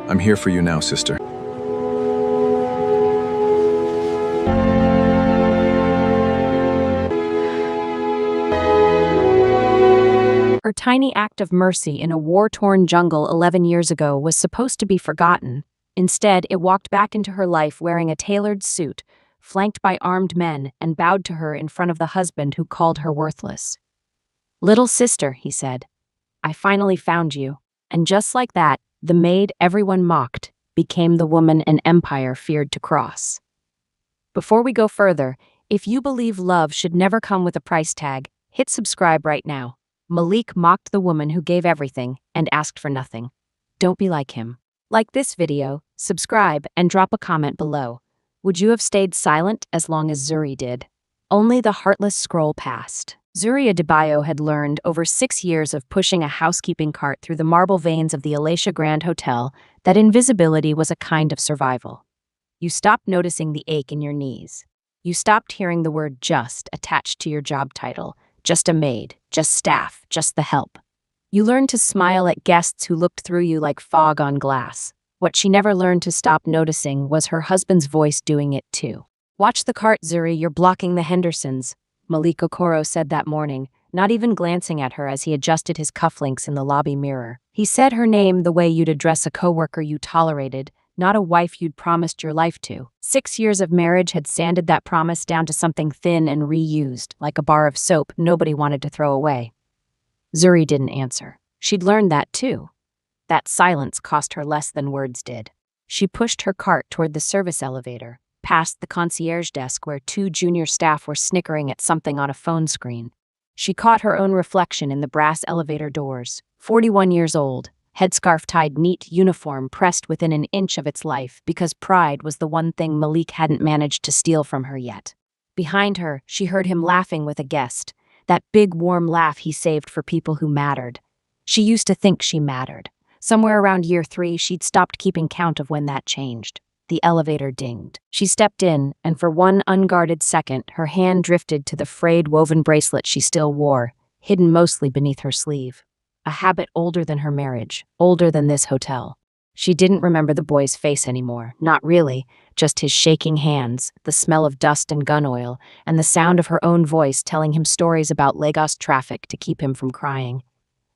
I'm here for you now, sister. Her tiny act of mercy in a war-torn jungle 11 years ago was supposed to be forgotten. Instead, it walked back into her life wearing a tailored suit, flanked by armed men, and bowed to her in front of the husband who called her worthless. "Little sister," he said, "I finally found you." And just like that, the maid everyone mocked became the woman an empire feared to cross. Before we go further, if you believe love should never come with a price tag, hit subscribe right now. Malik mocked the woman who gave everything and asked for nothing. Don't be like him. Like this video, subscribe, and drop a comment below. Would you have stayed silent as long as Zuri did? Only the heartless scroll past. Zuri Adebayo had learned over 6 years of pushing a housekeeping cart through the marble veins of the Alicia Grand Hotel that invisibility was a kind of survival. You stopped noticing the ache in your knees. You stopped hearing the word just attached to your job title. Just a maid, just staff, just the help. You learned to smile at guests who looked through you like fog on glass. What she never learned to stop noticing was her husband's voice doing it too. "Watch the cart, Zuri, you're blocking the Hendersons," Malik Okoro said that morning, not even glancing at her as he adjusted his cufflinks in the lobby mirror. He said her name the way you'd address a coworker you tolerated, not a wife you'd promised your life to. 6 years of marriage had sanded that promise down to something thin and reused, like a bar of soap nobody wanted to throw away. Zuri didn't answer. She'd learned that too. That silence cost her less than words did. She pushed her cart toward the service elevator, past the concierge desk where 2 junior staff were snickering at something on a phone screen. She caught her own reflection in the brass elevator doors. 41 years old, headscarf tied neat, uniform pressed within an inch of its life because pride was the one thing Malik hadn't managed to steal from her yet. Behind her, she heard him laughing with a guest, that big warm laugh he saved for people who mattered. She used to think she mattered. Somewhere around year 3, she'd stopped keeping count of when that changed. The elevator dinged. She stepped in, and for one unguarded second, her hand drifted to the frayed woven bracelet she still wore, hidden mostly beneath her sleeve. A habit older than her marriage, older than this hotel. She didn't remember the boy's face anymore, not really, just his shaking hands, the smell of dust and gun oil, and the sound of her own voice telling him stories about Lagos traffic to keep him from crying.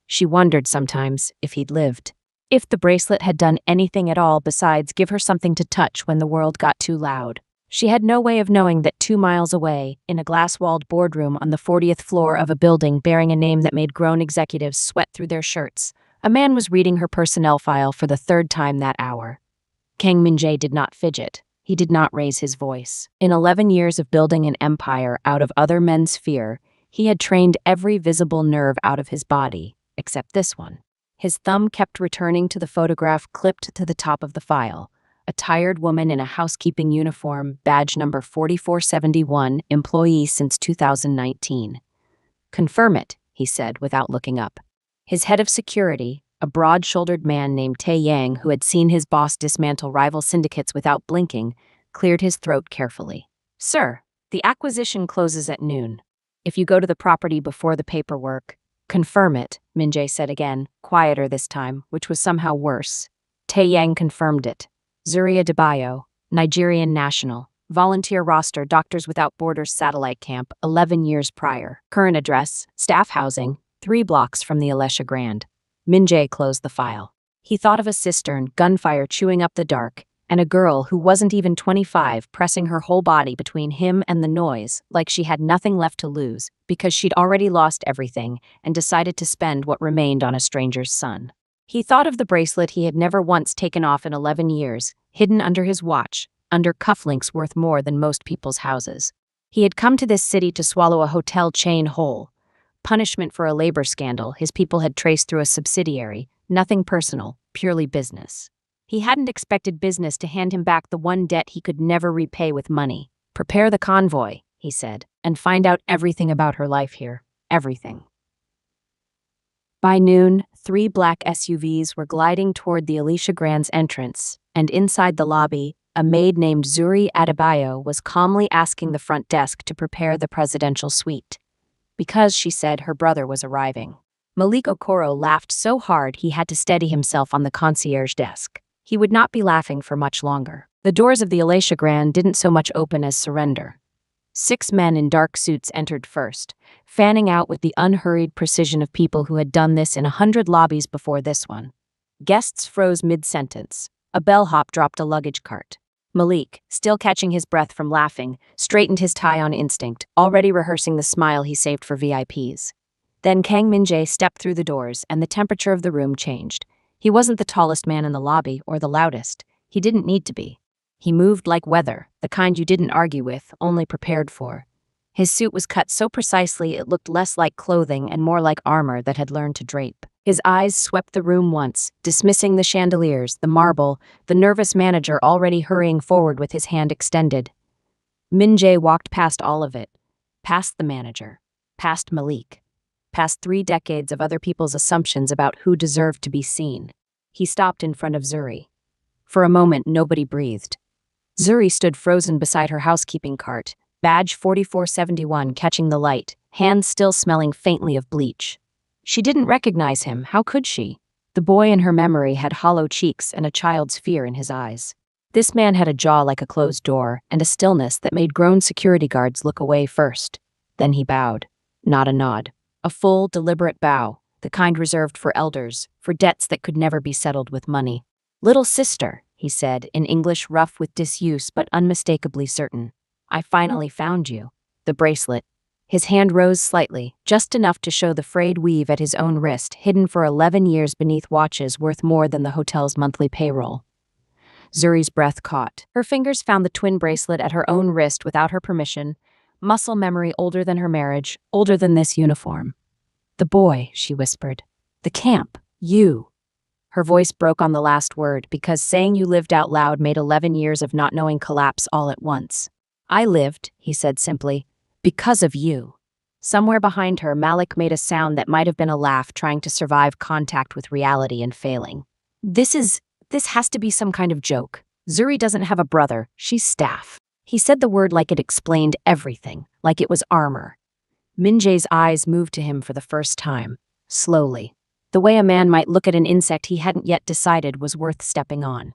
She wondered sometimes if he'd lived. If the bracelet had done anything at all besides give her something to touch when the world got too loud. She had no way of knowing that 2 miles away, in a glass-walled boardroom on the 40th floor of a building bearing a name that made grown executives sweat through their shirts, a man was reading her personnel file for the 3rd time that hour. Kang Min-jae did not fidget. He did not raise his voice. In 11 years of building an empire out of other men's fear, he had trained every visible nerve out of his body, except this one. His thumb kept returning to the photograph clipped to the top of the file. A tired woman in a housekeeping uniform, badge number 4471, employee since 2019. "Confirm it," he said without looking up. His head of security, a broad-shouldered man named Tae Yang who had seen his boss dismantle rival syndicates without blinking, cleared his throat carefully. "Sir, the acquisition closes at noon. If you go to the property before the paperwork..." "Confirm it," Min-jae said again, quieter this time, which was somehow worse. Tae Yang confirmed it. Zuri Adebayo, Nigerian national, volunteer roster Doctors Without Borders satellite camp 11 years prior. Current address, staff housing, 3 blocks from the Alicia Grand. Min-jae closed the file. He thought of a cistern, gunfire chewing up the dark, and a girl who wasn't even 25 pressing her whole body between him and the noise, like she had nothing left to lose, because she'd already lost everything and decided to spend what remained on a stranger's son. He thought of the bracelet he had never once taken off in 11 years, hidden under his watch, under cufflinks worth more than most people's houses. He had come to this city to swallow a hotel chain whole. Punishment for a labor scandal his people had traced through a subsidiary, nothing personal, purely business. He hadn't expected business to hand him back the one debt he could never repay with money. "Prepare the convoy," he said, "and find out everything about her life here. Everything." By noon, 3 black SUVs were gliding toward the Alicia Grand's entrance, and inside the lobby, a maid named Zuri Adebayo was calmly asking the front desk to prepare the presidential suite. Because, she said, her brother was arriving. Malik Okoro laughed so hard he had to steady himself on the concierge desk. He would not be laughing for much longer. The doors of the Alacia Grand didn't so much open as surrender. 6 men in dark suits entered first, fanning out with the unhurried precision of people who had done this in 100 lobbies before this one. Guests froze mid-sentence. A bellhop dropped a luggage cart. Malik, still catching his breath from laughing, straightened his tie on instinct, already rehearsing the smile he saved for VIPs. Then Kang Min-jae stepped through the doors, and the temperature of the room changed. He wasn't the tallest man in the lobby or the loudest. He didn't need to be. He moved like weather, the kind you didn't argue with, only prepared for. His suit was cut so precisely it looked less like clothing and more like armor that had learned to drape. His eyes swept the room once, dismissing the chandeliers, the marble, the nervous manager already hurrying forward with his hand extended. Min-jae walked past all of it, past the manager, past Malik, past 3 decades of other people's assumptions about who deserved to be seen. He stopped in front of Zuri. For a moment, nobody breathed. Zuri stood frozen beside her housekeeping cart, badge 4471 catching the light, hands still smelling faintly of bleach. She didn't recognize him, how could she? The boy in her memory had hollow cheeks and a child's fear in his eyes. This man had a jaw like a closed door and a stillness that made grown security guards look away first. Then he bowed. Not a nod. A full, deliberate bow, the kind reserved for elders, for debts that could never be settled with money. "Little sister," he said, in English rough with disuse but unmistakably certain. "I finally found you." The bracelet. His hand rose slightly, just enough to show the frayed weave at his own wrist, hidden for 11 years beneath watches worth more than the hotel's monthly payroll. Zuri's breath caught. Her fingers found the twin bracelet at her own wrist without her permission, muscle memory older than her marriage, older than this uniform. "The boy," she whispered. "The camp. You." Her voice broke on the last word because saying you lived out loud made 11 years of not knowing collapse all at once. "I lived," he said simply, "because of you." Somewhere behind her, Malik made a sound that might have been a laugh trying to survive contact with reality and failing. This has to be some kind of joke. Zuri doesn't have a brother, she's staff." He said the word like it explained everything, like it was armor. Min-jae's eyes moved to him for the first time, slowly. The way a man might look at an insect he hadn't yet decided was worth stepping on.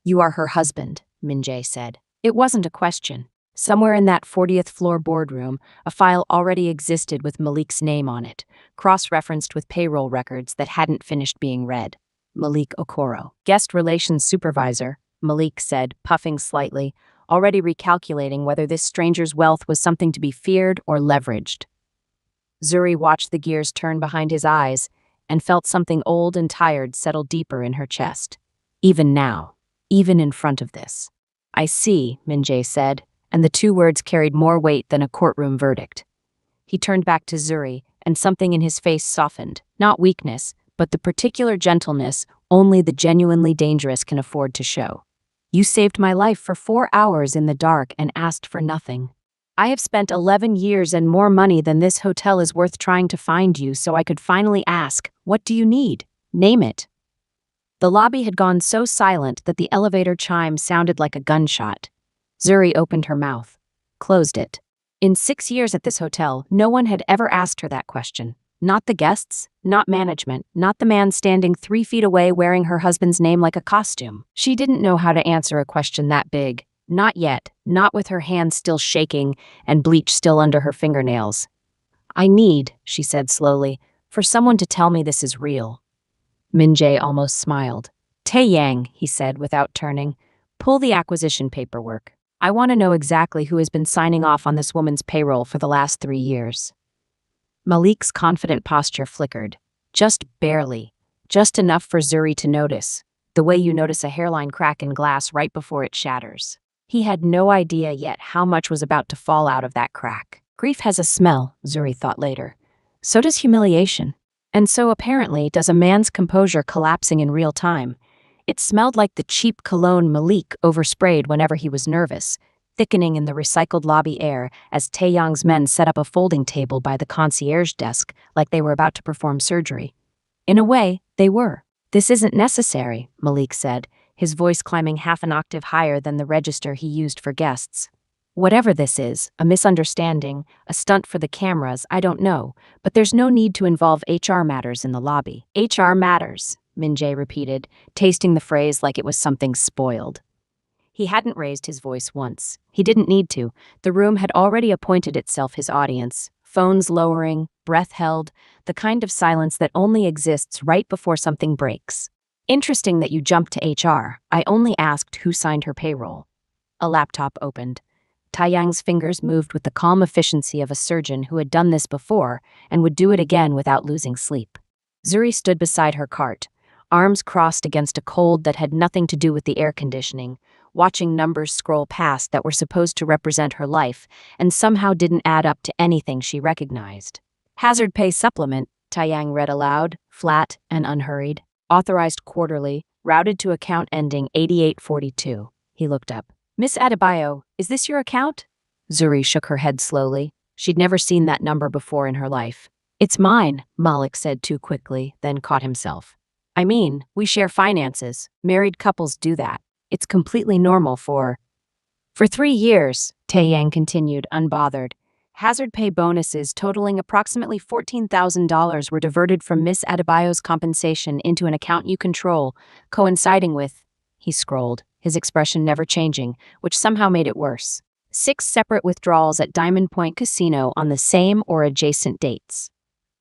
"You are her husband," Min-jae said. It wasn't a question. Somewhere in that 40th floor boardroom, a file already existed with Malik's name on it, cross-referenced with payroll records that hadn't finished being read. Malik Okoro. "Guest relations supervisor," Malik said, puffing slightly, already recalculating whether this stranger's wealth was something to be feared or leveraged. Zuri watched the gears turn behind his eyes and felt something old and tired settle deeper in her chest. Even now, even in front of this. "I see," Min-jae said, and the 2 words carried more weight than a courtroom verdict. He turned back to Zuri, and something in his face softened, not weakness, but the particular gentleness only the genuinely dangerous can afford to show. "You saved my life for 4 hours in the dark and asked for nothing. I have spent 11 years and more money than this hotel is worth trying to find you so I could finally ask, what do you need? Name it." The lobby had gone so silent that the elevator chime sounded like a gunshot. Zuri opened her mouth, closed it. In 6 years at this hotel, no one had ever asked her that question. Not the guests, not management, not the man standing 3 feet away wearing her husband's name like a costume. She didn't know how to answer a question that big. Not yet, not with her hands still shaking and bleach still under her fingernails. "I need," she said slowly, "for someone to tell me this is real." Min-jae almost smiled. "Tae-yang," he said without turning, "pull the acquisition paperwork. I want to know exactly who has been signing off on this woman's payroll for the last 3 years." Malik's confident posture flickered. Just barely. Just enough for Zuri to notice. The way you notice a hairline crack in glass right before it shatters. He had no idea yet how much was about to fall out of that crack. Grief has a smell, Zuri thought later. So does humiliation. And so apparently does a man's composure collapsing in real time. It smelled like the cheap cologne Malik oversprayed whenever he was nervous, thickening in the recycled lobby air as Tae-yang's men set up a folding table by the concierge desk like they were about to perform surgery. In a way, they were. "This isn't necessary," Malik said, his voice climbing half an octave higher than the register he used for guests. "Whatever this is, a misunderstanding, a stunt for the cameras, I don't know, but there's no need to involve HR matters in the lobby." "HR matters," Min-jae repeated, tasting the phrase like it was something spoiled. He hadn't raised his voice once. He didn't need to. The room had already appointed itself his audience. Phones lowering, breath held, the kind of silence that only exists right before something breaks. Interesting that you jumped to HR. I only asked who signed her payroll. A laptop opened. Taeyang's fingers moved with the calm efficiency of a surgeon who had done this before and would do it again without losing sleep. Zuri stood beside her cart, arms crossed against a cold that had nothing to do with the air conditioning, watching numbers scroll past that were supposed to represent her life and somehow didn't add up to anything she recognized. Hazard pay supplement, Taeyang read aloud, flat and unhurried. Authorized quarterly, routed to account ending 8842. He looked up. Miss Adebayo, is this your account? Zuri shook her head slowly. She'd never seen that number before in her life. It's mine, Malik said too quickly, then caught himself. I mean, we share finances. Married couples do that. It's completely normal for 3 years, Taeyang continued, unbothered. Hazard pay bonuses totaling approximately $14,000 were diverted from Miss Adebayo's compensation into an account you control, coinciding with, he scrolled, his expression never changing, which somehow made it worse. 6 separate withdrawals at Diamond Point Casino on the same or adjacent dates.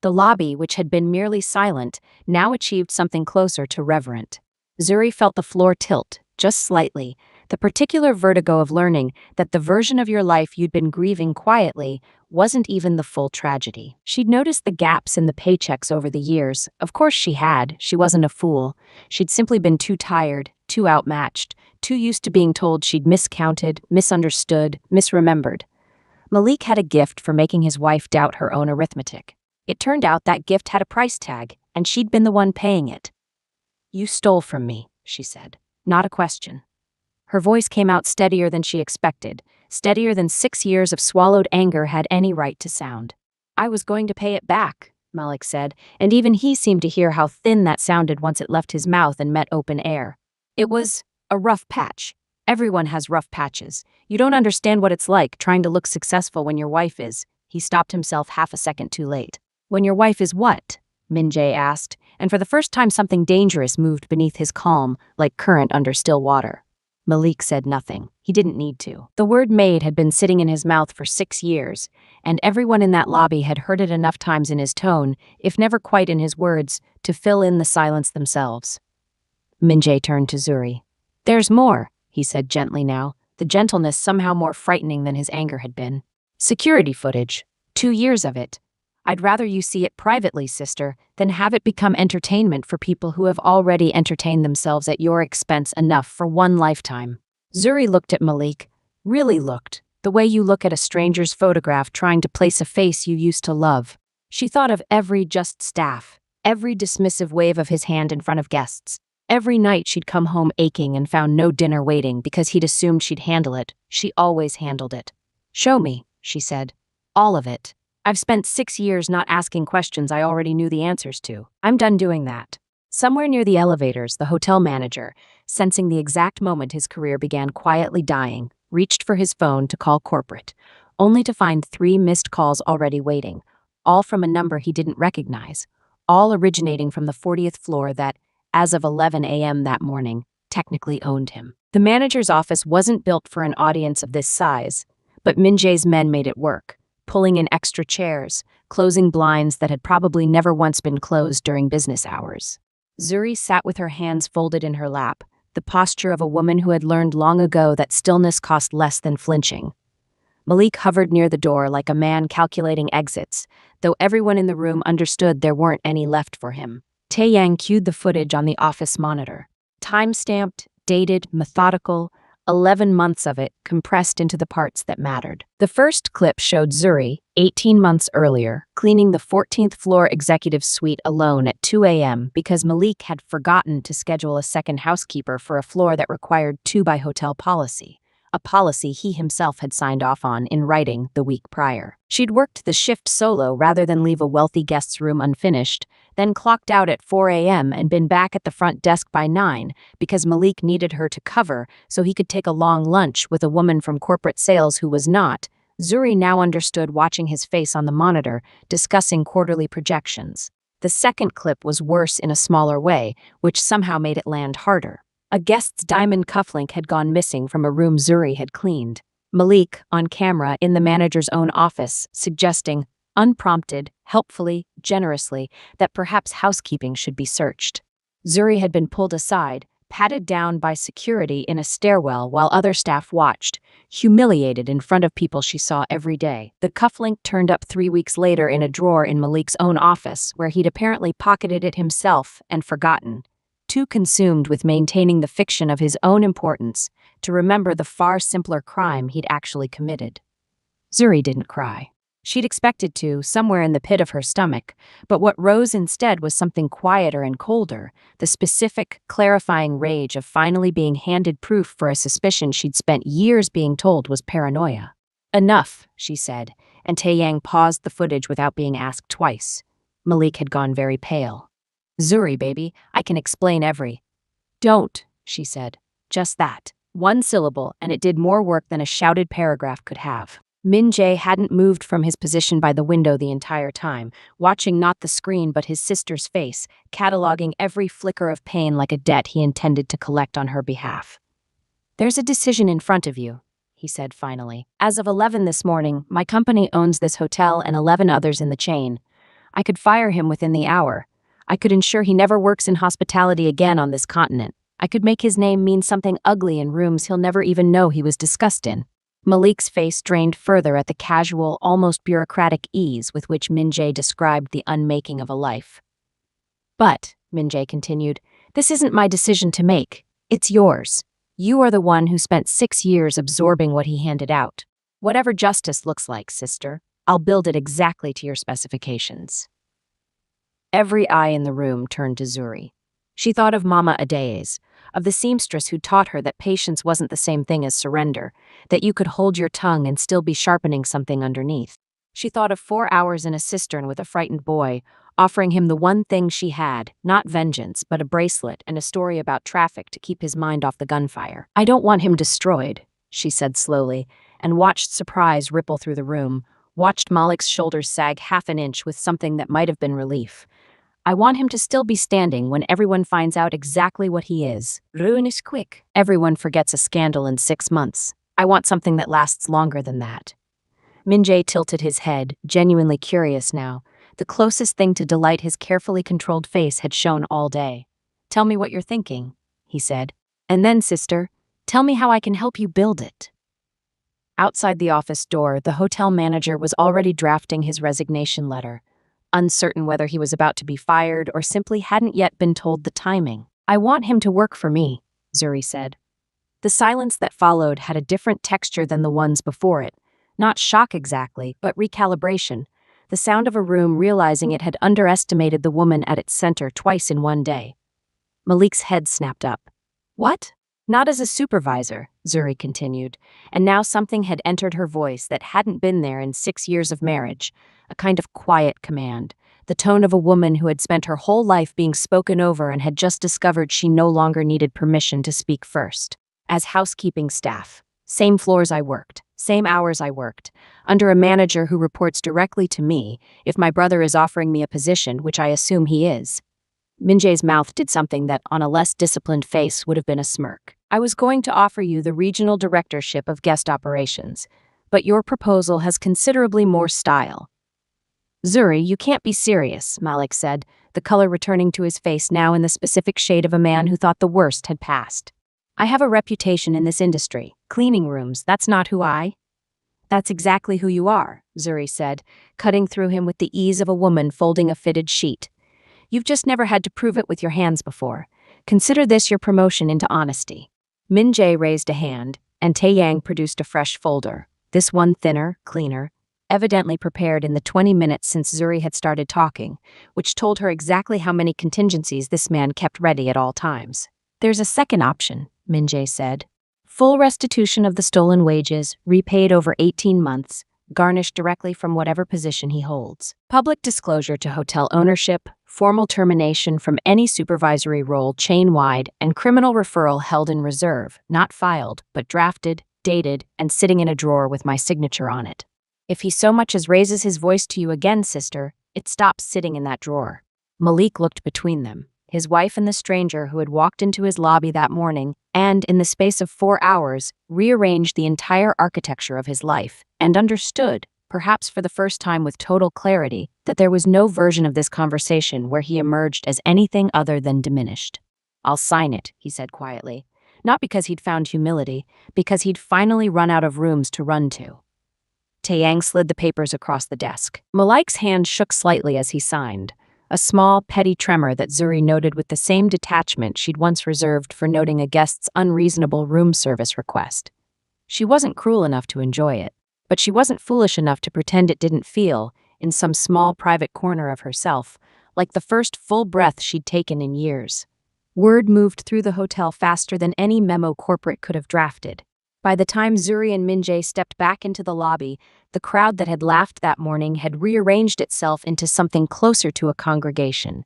The lobby, which had been merely silent, now achieved something closer to reverent. Zuri felt the floor tilt, just slightly, the particular vertigo of learning that the version of your life you'd been grieving quietly wasn't even the full tragedy. She'd noticed the gaps in the paychecks over the years. Of course she had. She wasn't a fool. She'd simply been too tired, too outmatched, too used to being told she'd miscounted, misunderstood, misremembered. Malik had a gift for making his wife doubt her own arithmetic. It turned out that gift had a price tag, and she'd been the one paying it. You stole from me, she said. Not a question. Her voice came out steadier than she expected, steadier than 6 years of swallowed anger had any right to sound. I was going to pay it back, Malik said, and even he seemed to hear how thin that sounded once it left his mouth and met open air. It was a rough patch. Everyone has rough patches. You don't understand what it's like trying to look successful when your wife is. He stopped himself half a second too late. When your wife is what? Min-jae asked, and for the first time something dangerous moved beneath his calm, like current under still water. Malik said nothing. He didn't need to. The word maid had been sitting in his mouth for 6 years, and everyone in that lobby had heard it enough times in his tone, if never quite in his words, to fill in the silence themselves. Min-jae turned to Zuri. There's more, he said gently now, the gentleness somehow more frightening than his anger had been. Security footage. 2 years of it. I'd rather you see it privately, sister, than have it become entertainment for people who have already entertained themselves at your expense enough for one lifetime. Zuri looked at Malik, really looked, the way you look at a stranger's photograph trying to place a face you used to love. She thought of every just staff, every dismissive wave of his hand in front of guests. Every night she'd come home aching and found no dinner waiting because he'd assumed she'd handle it. She always handled it. Show me, she said. All of it. I've spent 6 years not asking questions I already knew the answers to. I'm done doing that. Somewhere near the elevators, the hotel manager, sensing the exact moment his career began quietly dying, reached for his phone to call corporate, only to find 3 missed calls already waiting, all from a number he didn't recognize, all originating from the 40th floor that, as of 11 a.m. that morning, technically owned him. The manager's office wasn't built for an audience of this size, but Min-jae's men made it work, pulling in extra chairs, closing blinds that had probably never once been closed during business hours. Zuri sat with her hands folded in her lap, the posture of a woman who had learned long ago that stillness cost less than flinching. Malik hovered near the door like a man calculating exits, though everyone in the room understood there weren't any left for him. Taeyang cued the footage on the office monitor. Time-stamped, dated, methodical, 11 months of it compressed into the parts that mattered. The first clip showed Zuri, 18 months earlier, cleaning the 14th floor executive suite alone at 2 a.m. because Malik had forgotten to schedule a second housekeeper for a floor that required 2 by hotel policy, a policy he himself had signed off on in writing the week prior. She'd worked the shift solo rather than leave a wealthy guest's room unfinished, then clocked out at 4 a.m. and been back at the front desk by 9 because Malik needed her to cover so he could take a long lunch with a woman from corporate sales who was not. Zuri now understood watching his face on the monitor, discussing quarterly projections. The second clip was worse in a smaller way, which somehow made it land harder. A guest's diamond cufflink had gone missing from a room Zuri had cleaned. Malik, on camera in the manager's own office, suggesting, unprompted, helpfully, generously, that perhaps housekeeping should be searched. Zuri had been pulled aside, patted down by security in a stairwell while other staff watched, humiliated in front of people she saw every day. The cufflink turned up 3 weeks later in a drawer in Malik's own office, where he'd apparently pocketed it himself and forgotten, too consumed with maintaining the fiction of his own importance to remember the far simpler crime he'd actually committed. Zuri didn't cry. She'd expected to, somewhere in the pit of her stomach, but what rose instead was something quieter and colder, the specific, clarifying rage of finally being handed proof for a suspicion she'd spent years being told was paranoia. "Enough," she said, and Taeyang paused the footage without being asked twice. Malik had gone very pale. "Zuri, baby, I can explain every—" "Don't," she said. Just that. One syllable, and it did more work than a shouted paragraph could have. Min Jae hadn't moved from his position by the window the entire time, watching not the screen but his sister's face, cataloging every flicker of pain like a debt he intended to collect on her behalf. "There's a decision in front of you," he said finally. "As of 11 this morning, my company owns this hotel and 11 others in the chain. I could fire him within the hour. I could ensure he never works in hospitality again on this continent. I could make his name mean something ugly in rooms he'll never even know he was discussed in." Malik's face drained further at the casual, almost bureaucratic ease with which Min Jae described the unmaking of a life. "But," Min Jae continued, "this isn't my decision to make. It's yours. You are the one who spent 6 years absorbing what he handed out. Whatever justice looks like, sister, I'll build it exactly to your specifications." Every eye in the room turned to Zuri. She thought of Mama Adeye's, of the seamstress who taught her that patience wasn't the same thing as surrender, that you could hold your tongue and still be sharpening something underneath. She thought of 4 hours in a cistern with a frightened boy, offering him the one thing she had, not vengeance, but a bracelet and a story about traffic to keep his mind off the gunfire. "I don't want him destroyed," she said slowly, and watched surprise ripple through the room, watched Malik's shoulders sag half an inch with something that might have been relief. "I want him to still be standing when everyone finds out exactly what he is. Ruin is quick. Everyone forgets a scandal in 6 months. I want something that lasts longer than that." Min Jae tilted his head, genuinely curious now. The closest thing to delight his carefully controlled face had shown all day. "Tell me what you're thinking," he said. "And then, sister, tell me how I can help you build it." Outside the office door, the hotel manager was already drafting his resignation letter, uncertain whether he was about to be fired or simply hadn't yet been told the timing. "I want him to work for me," Zuri said. The silence that followed had a different texture than the ones before it. Not shock exactly, but recalibration. The sound of a room realizing it had underestimated the woman at its center twice in one day. Malik's head snapped up. "What?" "Not as a supervisor," Zuri continued, and now something had entered her voice that hadn't been there in 6 years of marriage, a kind of quiet command, the tone of a woman who had spent her whole life being spoken over and had just discovered she no longer needed permission to speak first. "As housekeeping staff. Same floors I worked, same hours I worked, under a manager who reports directly to me, if my brother is offering me a position, which I assume he is." Min Jae's mouth did something that, on a less disciplined face, would have been a smirk. "I was going to offer you the regional directorship of guest operations, but your proposal has considerably more style." "Zuri, you can't be serious," Malik said, the color returning to his face now in the specific shade of a man who thought the worst had passed. "I have a reputation in this industry. Cleaning rooms, that's not who I—" "That's exactly who you are," Zuri said, cutting through him with the ease of a woman folding a fitted sheet. "You've just never had to prove it with your hands before. Consider this your promotion into honesty." Min Jae raised a hand, and Taeyang produced a fresh folder, this one thinner, cleaner, evidently prepared in the 20 minutes since Zuri had started talking, which told her exactly how many contingencies this man kept ready at all times. "There's a second option," Min Jae said. "Full restitution of the stolen wages, repaid over 18 months, garnished directly from whatever position he holds. Public disclosure to hotel ownership, formal termination from any supervisory role chain-wide, and criminal referral held in reserve, not filed, but drafted, dated, and sitting in a drawer with my signature on it. If he so much as raises his voice to you again, sister, it stops sitting in that drawer." Malik looked between them, his wife and the stranger who had walked into his lobby that morning and, in the space of 4 hours, rearranged the entire architecture of his life, and understood, perhaps for the first time with total clarity, that there was no version of this conversation where he emerged as anything other than diminished. "I'll sign it," he said quietly, not because he'd found humility, because he'd finally run out of rooms to run to. Taeyang slid the papers across the desk. Malik's hand shook slightly as he signed, a small, petty tremor that Zuri noted with the same detachment she'd once reserved for noting a guest's unreasonable room service request. She wasn't cruel enough to enjoy it, but she wasn't foolish enough to pretend it didn't feel, in some small private corner of herself, like the first full breath she'd taken in years. Word moved through the hotel faster than any memo corporate could have drafted. By the time Zuri and Minjae stepped back into the lobby, the crowd that had laughed that morning had rearranged itself into something closer to a congregation.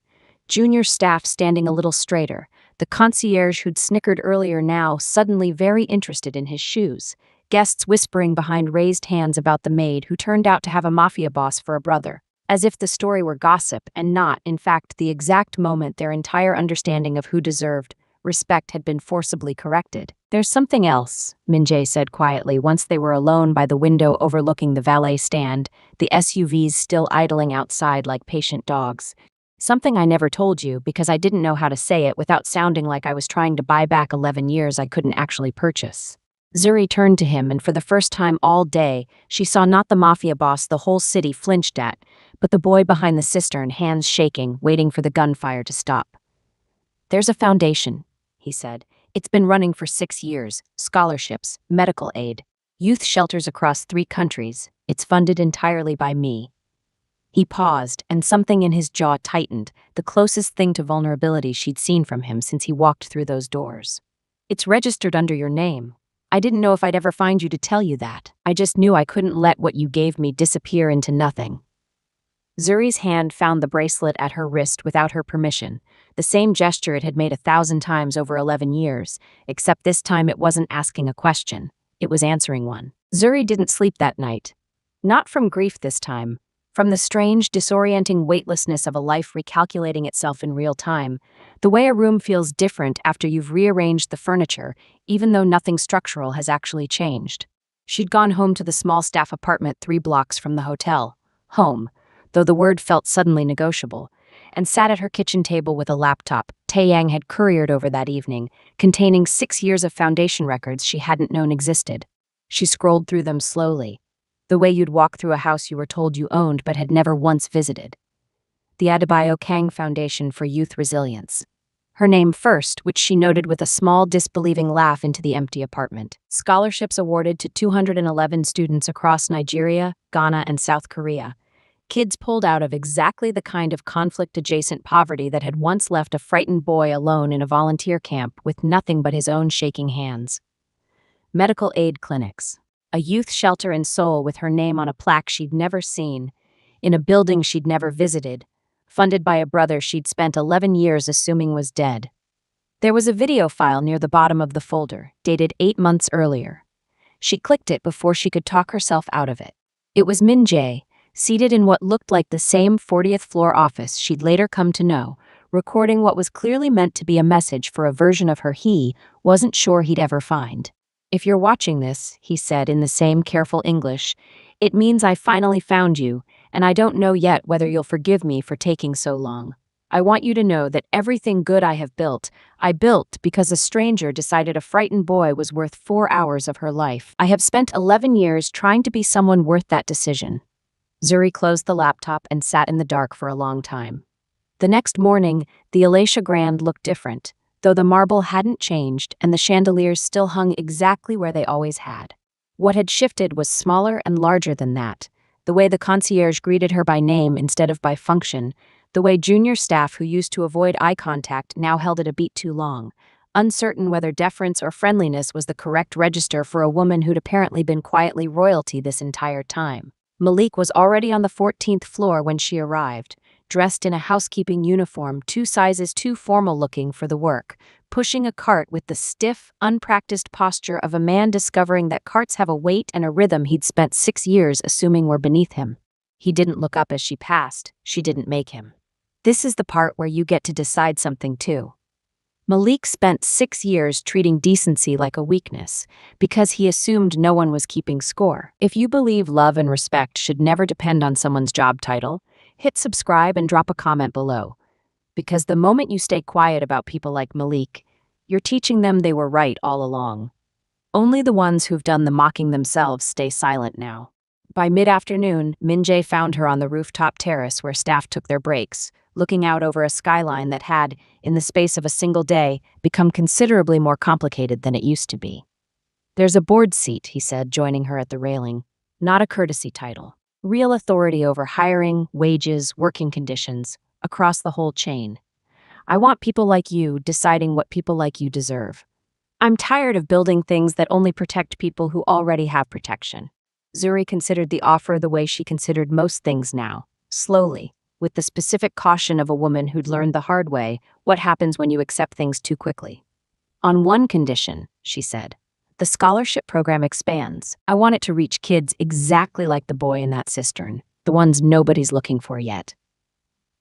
Junior staff standing a little straighter, the concierge who'd snickered earlier now suddenly very interested in his shoes, guests whispering behind raised hands about the maid who turned out to have a mafia boss for a brother, as if the story were gossip and not, in fact, the exact moment their entire understanding of who deserved respect had been forcibly corrected. "There's something else," Minjae said quietly once they were alone by the window overlooking the valet stand, the SUVs still idling outside like patient dogs. "Something I never told you because I didn't know how to say it without sounding like I was trying to buy back 11 years I couldn't actually purchase." Zuri turned to him, and for the first time all day, she saw not the mafia boss the whole city flinched at, but the boy behind the cistern, hands shaking, waiting for the gunfire to stop. "There's a foundation," he said. "It's been running for 6 years. Scholarships, medical aid, youth shelters across 3 countries. It's funded entirely by me." He paused, and something in his jaw tightened, the closest thing to vulnerability she'd seen from him since he walked through those doors. "It's registered under your name. I didn't know if I'd ever find you to tell you that. I just knew I couldn't let what you gave me disappear into nothing." Zuri's hand found the bracelet at her wrist without her permission, the same gesture it had made 1,000 times over 11 years, except this time it wasn't asking a question, it was answering one. Zuri didn't sleep that night. Not from grief this time, from the strange, disorienting weightlessness of a life recalculating itself in real time, the way a room feels different after you've rearranged the furniture, even though nothing structural has actually changed. She'd gone home to the small staff apartment 3 blocks from the hotel. Home, though the word felt suddenly negotiable, and sat at her kitchen table with a laptop Taeyang had couriered over that evening, containing 6 years of foundation records she hadn't known existed. She scrolled through them slowly, the way you'd walk through a house you were told you owned but had never once visited. The Adebayo Kang Foundation for Youth Resilience. Her name first, which she noted with a small, disbelieving laugh into the empty apartment. Scholarships awarded to 211 students across Nigeria, Ghana, and South Korea. Kids pulled out of exactly the kind of conflict-adjacent poverty that had once left a frightened boy alone in a volunteer camp with nothing but his own shaking hands. Medical aid clinics. A youth shelter in Seoul with her name on a plaque she'd never seen, in a building she'd never visited, funded by a brother she'd spent 11 years assuming was dead. There was a video file near the bottom of the folder, dated 8 months earlier. She clicked it before she could talk herself out of it. It was Minjae, seated in what looked like the same 40th floor office she'd later come to know, recording what was clearly meant to be a message for a version of her he wasn't sure he'd ever find. "If you're watching this," he said in the same careful English, "it means I finally found you, and I don't know yet whether you'll forgive me for taking so long. I want you to know that everything good I have built, I built because a stranger decided a frightened boy was worth 4 hours of her life. I have spent 11 years trying to be someone worth that decision." Zuri closed the laptop and sat in the dark for a long time. The next morning, the Alatia Grand looked different, though the marble hadn't changed and the chandeliers still hung exactly where they always had. What had shifted was smaller and larger than that, the way the concierge greeted her by name instead of by function, the way junior staff who used to avoid eye contact now held it a beat too long, uncertain whether deference or friendliness was the correct register for a woman who'd apparently been quietly royalty this entire time. Malik was already on the 14th floor when she arrived, dressed in a housekeeping uniform 2 sizes too formal-looking for the work, pushing a cart with the stiff, unpracticed posture of a man discovering that carts have a weight and a rhythm he'd spent 6 years assuming were beneath him. He didn't look up as she passed, she didn't make him. This is the part where you get to decide something too. Malik spent 6 years treating decency like a weakness because he assumed no one was keeping score. If you believe love and respect should never depend on someone's job title, hit subscribe and drop a comment below. Because the moment you stay quiet about people like Malik, you're teaching them they were right all along. Only the ones who've done the mocking themselves stay silent now. By mid-afternoon, Min-jae found her on the rooftop terrace where staff took their breaks, looking out over a skyline that had, in the space of a single day, become considerably more complicated than it used to be. "There's a board seat," he said, joining her at the railing. "Not a courtesy title. Real authority over hiring, wages, working conditions, across the whole chain. I want people like you deciding what people like you deserve. I'm tired of building things that only protect people who already have protection." Zuri considered the offer the way she considered most things now, slowly, with the specific caution of a woman who'd learned the hard way what happens when you accept things too quickly. "On one condition," she said. "The scholarship program expands. I want it to reach kids exactly like the boy in that cistern, the ones nobody's looking for yet."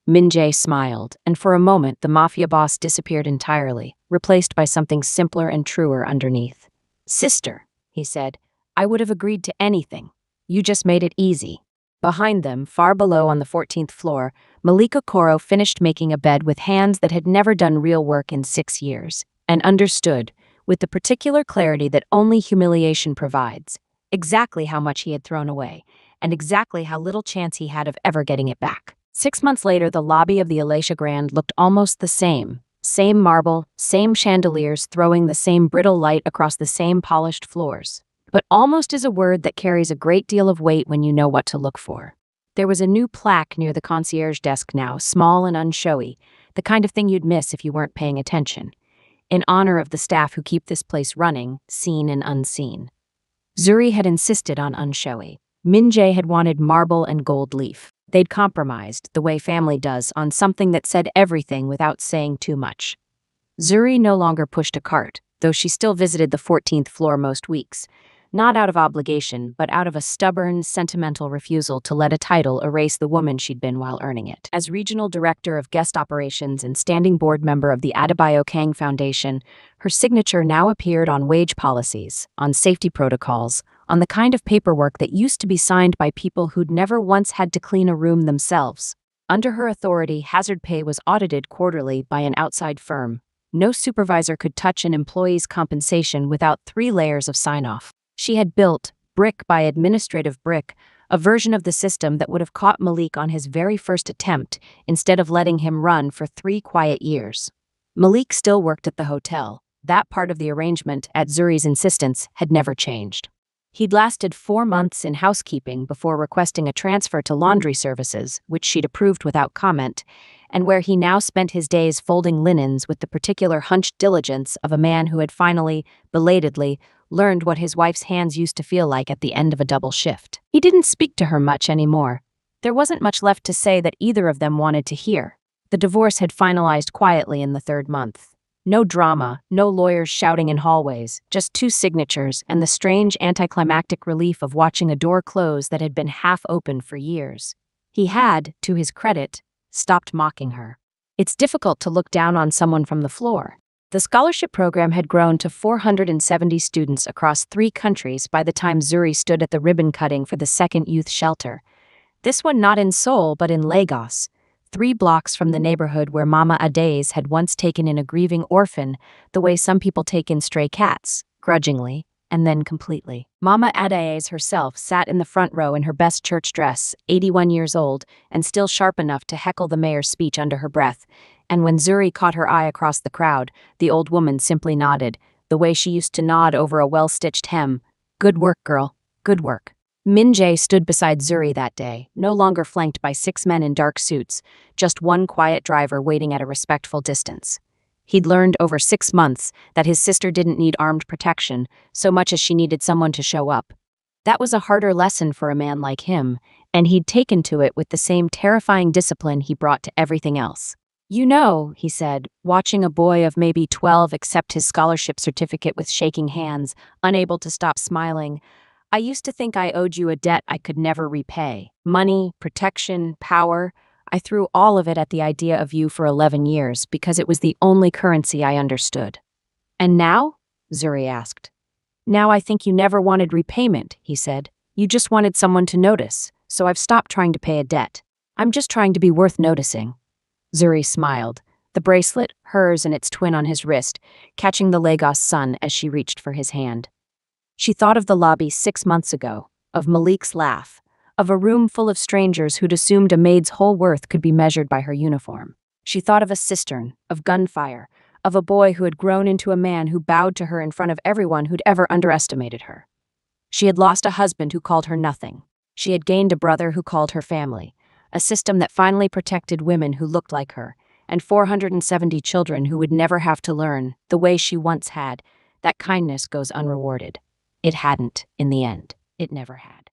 Min-jae smiled, and for a moment the Mafia boss disappeared entirely, replaced by something simpler and truer underneath. "Sister," he said, "I would have agreed to anything. You just made it easy." Behind them, far below on the 14th floor, Malika Koro finished making a bed with hands that had never done real work in 6 years, and understood, with the particular clarity that only humiliation provides, exactly how much he had thrown away, and exactly how little chance he had of ever getting it back. 6 months later, the lobby of the Alatia Grand looked almost the same. Same marble, same chandeliers throwing the same brittle light across the same polished floors. But almost is a word that carries a great deal of weight when you know what to look for. There was a new plaque near the concierge desk now, small and unshowy, the kind of thing you'd miss if you weren't paying attention, in honor of the staff who keep this place running, seen and unseen. Zuri had insisted on unshowy. Min-jae had wanted marble and gold leaf. They'd compromised, the way family does, on something that said everything without saying too much. Zuri no longer pushed a cart, though she still visited the 14th floor most weeks. Not out of obligation, but out of a stubborn, sentimental refusal to let a title erase the woman she'd been while earning it. As regional director of guest operations and standing board member of the Adebayo Kang Foundation, her signature now appeared on wage policies, on safety protocols, on the kind of paperwork that used to be signed by people who'd never once had to clean a room themselves. Under her authority, hazard pay was audited quarterly by an outside firm. No supervisor could touch an employee's compensation without 3 layers of sign-off. She had built, brick by administrative brick, a version of the system that would have caught Malik on his very first attempt instead of letting him run for 3 quiet years. Malik still worked at the hotel. That part of the arrangement, at Zuri's insistence, had never changed. He'd lasted 4 months in housekeeping before requesting a transfer to laundry services, which she'd approved without comment, and where he now spent his days folding linens with the particular hunched diligence of a man who had finally, belatedly, learned what his wife's hands used to feel like at the end of a double shift. He didn't speak to her much anymore. There wasn't much left to say that either of them wanted to hear. The divorce had finalized quietly in the 3rd month. No drama, no lawyers shouting in hallways, just 2 signatures and the strange anticlimactic relief of watching a door close that had been half open for years. He had, to his credit, stopped mocking her. It's difficult to look down on someone from the floor. The scholarship program had grown to 470 students across 3 countries by the time Zuri stood at the ribbon cutting for the 2nd youth shelter. This one not in Seoul but in Lagos, 3 blocks from the neighborhood where Mama Adays had once taken in a grieving orphan the way some people take in stray cats, grudgingly, and then completely. Mama Adays herself sat in the front row in her best church dress, 81 years old, and still sharp enough to heckle the mayor's speech under her breath. And when Zuri caught her eye across the crowd, the old woman simply nodded, the way she used to nod over a well-stitched hem. "Good work, girl. Good work." Min-jae stood beside Zuri that day, no longer flanked by 6 men in dark suits, just one quiet driver waiting at a respectful distance. He'd learned over 6 months that his sister didn't need armed protection so much as she needed someone to show up. That was a harder lesson for a man like him, and he'd taken to it with the same terrifying discipline he brought to everything else. "You know," he said, watching a boy of maybe 12 accept his scholarship certificate with shaking hands, unable to stop smiling, "I used to think I owed you a debt I could never repay. Money, protection, power. I threw all of it at the idea of you for 11 years because it was the only currency I understood. And now? Zuri asked. Now I think you never wanted repayment, he said. You just wanted someone to notice, so I've stopped trying to pay a debt. I'm just trying to be worth noticing. Zuri smiled, the bracelet, hers and its twin on his wrist, catching the Lagos sun as she reached for his hand. She thought of the lobby 6 months ago, of Malik's laugh, of a room full of strangers who'd assumed a maid's whole worth could be measured by her uniform. She thought of a cistern, of gunfire, of a boy who had grown into a man who bowed to her in front of everyone who'd ever underestimated her. She had lost a husband who called her nothing. She had gained a brother who called her family, a system that finally protected women who looked like her, and 470 children who would never have to learn, the way she once had, that kindness goes unrewarded. It hadn't, in the end. It never had.